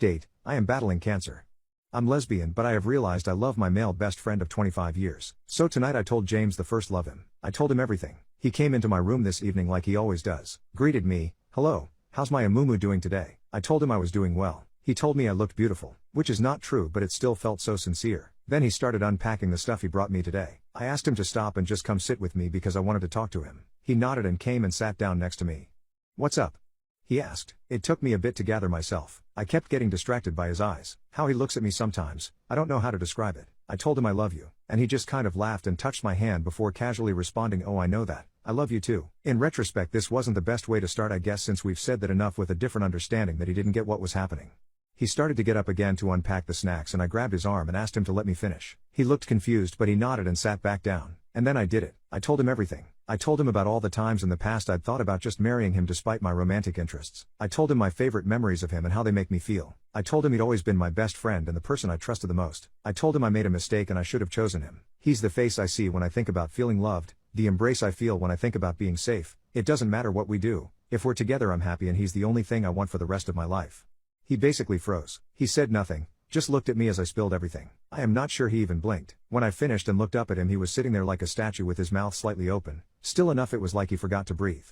Update, I am battling cancer. I'm lesbian, but I have realized I love my male best friend of 25 years. So tonight I told James the first love him. I told him everything. He came into my room this evening like he always does. Greeted me, hello, how's my Amumu doing today? I told him I was doing well. He told me I looked beautiful, which is not true, but it still felt so sincere. Then he started unpacking the stuff he brought me today. I asked him to stop and just come sit with me because I wanted to talk to him. He nodded and came and sat down next to me. What's up? He asked. It took me a bit to gather myself. I kept getting distracted by his eyes. How he looks at me sometimes, I don't know how to describe it. I told him I love you, and he just kind of laughed and touched my hand before casually responding, oh, I know that. I love you too. In retrospect, this wasn't the best way to start, I guess, since we've said that enough, with a different understanding that he didn't get what was happening. He started to get up again to unpack the snacks, and I grabbed his arm and asked him to let me finish. He looked confused, but he nodded and sat back down. And then I did it. I told him everything. I told him about all the times in the past I'd thought about just marrying him despite my romantic interests. I told him my favorite memories of him and how they make me feel. I told him he'd always been my best friend and the person I trusted the most. I told him I made a mistake and I should have chosen him. He's the face I see when I think about feeling loved, the embrace I feel when I think about being safe. It doesn't matter what we do. If we're together, I'm happy, and he's the only thing I want for the rest of my life. He basically froze. He said nothing, just looked at me as I spilled everything. I am not sure he even blinked. When I finished and looked up at him, he was sitting there like a statue with his mouth slightly open, still enough it was like he forgot to breathe.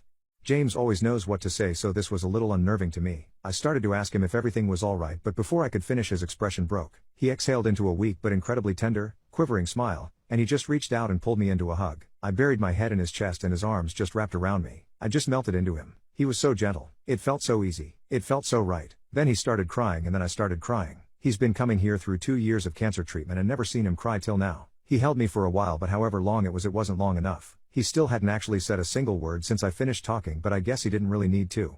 James always knows what to say, so this was a little unnerving to me. I started to ask him if everything was alright, but before I could finish, his expression broke. He exhaled into a weak but incredibly tender, quivering smile, and he just reached out and pulled me into a hug. I buried my head in his chest and his arms just wrapped around me. I just melted into him. He was so gentle. It felt so easy. It felt so right. Then he started crying, and then I started crying. He's been coming here through 2 years of cancer treatment and never seen him cry till now. He held me for a while, but however long it wasn't long enough. He still hadn't actually said a single word since I finished talking, but I guess he didn't really need to.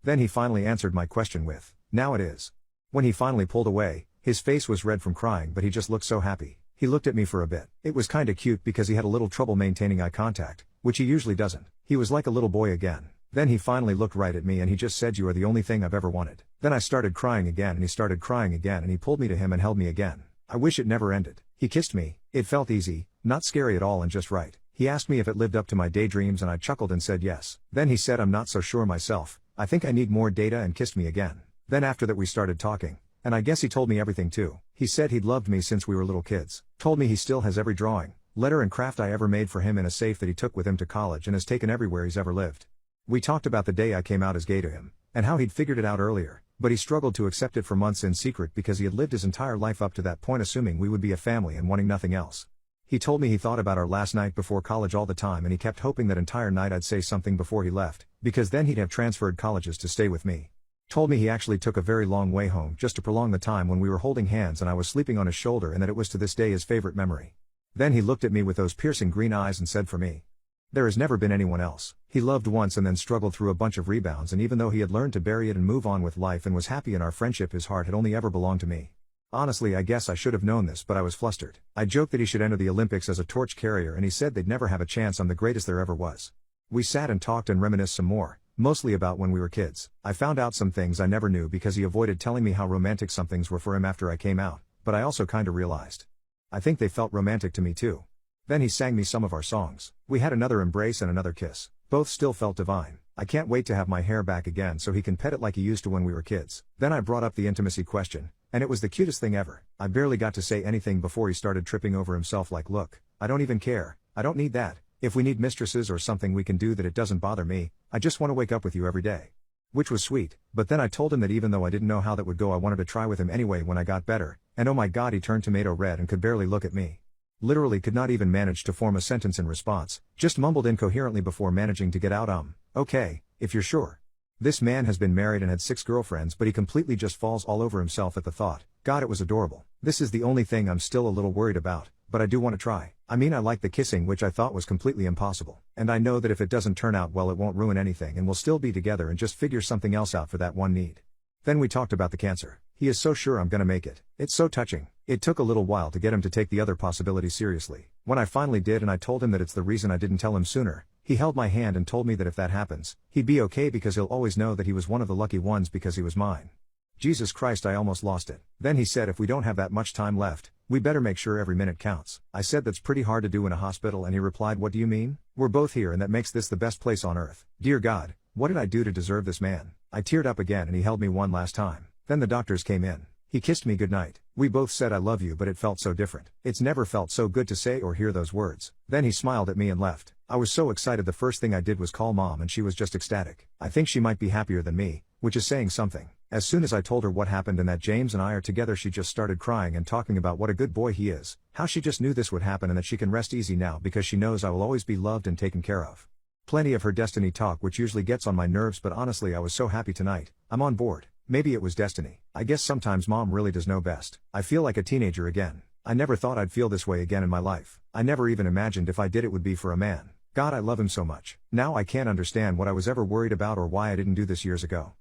Then he finally answered my question with, now it is. When he finally pulled away, his face was red from crying, but he just looked so happy. He looked at me for a bit. It was kinda cute because he had a little trouble maintaining eye contact, which he usually doesn't. He was like a little boy again. Then he finally looked right at me and he just said, you are the only thing I've ever wanted. Then I started crying again and he started crying again and he pulled me to him and held me again. I wish it never ended. He kissed me. It felt easy, not scary at all, and just right. He asked me if it lived up to my daydreams and I chuckled and said yes. Then he said, I'm not so sure myself. I think I need more data, and kissed me again. Then after that we started talking, and I guess he told me everything too. He said he'd loved me since we were little kids. Told me he still has every drawing, letter and craft I ever made for him in a safe that he took with him to college and has taken everywhere he's ever lived. We talked about the day I came out as gay to him, and how he'd figured it out earlier, but he struggled to accept it for months in secret because he had lived his entire life up to that point assuming we would be a family and wanting nothing else. He told me he thought about our last night before college all the time, and he kept hoping that entire night I'd say something before he left, because then he'd have transferred colleges to stay with me. Told me he actually took a very long way home just to prolong the time when we were holding hands and I was sleeping on his shoulder, and that it was to this day his favorite memory. Then he looked at me with those piercing green eyes and said, for me, there has never been anyone else. He loved once and then struggled through a bunch of rebounds, and even though he had learned to bury it and move on with life and was happy in our friendship, his heart had only ever belonged to me. Honestly, I guess I should have known this, but I was flustered. I joked that he should enter the Olympics as a torch carrier, and he said they'd never have a chance. I'm the greatest there ever was. We sat and talked and reminisced some more, mostly about when we were kids. I found out some things I never knew because he avoided telling me how romantic some things were for him after I came out, but I also kinda realized. I think they felt romantic to me too. Then he sang me some of our songs. We had another embrace and another kiss. Both still felt divine. I can't wait to have my hair back again so he can pet it like he used to when we were kids. Then I brought up the intimacy question, and it was the cutest thing ever. I barely got to say anything before he started tripping over himself like, look, I don't even care. I don't need that. If we need mistresses or something we can do that, it doesn't bother me. I just want to wake up with you every day. Which was sweet, but then I told him that even though I didn't know how that would go, I wanted to try with him anyway when I got better, and oh my god, he turned tomato red and could barely look at me. Literally could not even manage to form a sentence in response, just mumbled incoherently before managing to get out, okay, if you're sure. This man has been married and had 6 girlfriends, but he completely just falls all over himself at the thought. God, it was adorable. This is the only thing I'm still a little worried about, but I do want to try. I mean, I like the kissing, which I thought was completely impossible, and I know that if it doesn't turn out well, it won't ruin anything and we'll still be together and just figure something else out for that one need. Then we talked about the cancer. He is so sure I'm gonna make it. It's so touching. It took a little while to get him to take the other possibility seriously. When I finally did and I told him that it's the reason I didn't tell him sooner, he held my hand and told me that if that happens, he'd be okay because he'll always know that he was one of the lucky ones because he was mine. Jesus Christ, I almost lost it. Then he said if we don't have that much time left, we better make sure every minute counts. I said that's pretty hard to do in a hospital, and he replied, what do you mean? We're both here and that makes this the best place on earth. Dear God, what did I do to deserve this man? I teared up again and he held me one last time. Then the doctors came in. He kissed me goodnight. We both said I love you, but it felt so different. It's never felt so good to say or hear those words. Then he smiled at me and left. I was so excited, the first thing I did was call mom and she was just ecstatic. I think she might be happier than me, which is saying something. As soon as I told her what happened and that James and I are together, she just started crying and talking about what a good boy he is, how she just knew this would happen and that she can rest easy now because she knows I will always be loved and taken care of. Plenty of her destiny talk, which usually gets on my nerves, but honestly I was so happy tonight. I'm on board. Maybe it was destiny. I guess sometimes mom really does know best. I feel like a teenager again. I never thought I'd feel this way again in my life. I never even imagined if I did it would be for a man. God, I love him so much. Now I can't understand what I was ever worried about or why I didn't do this years ago.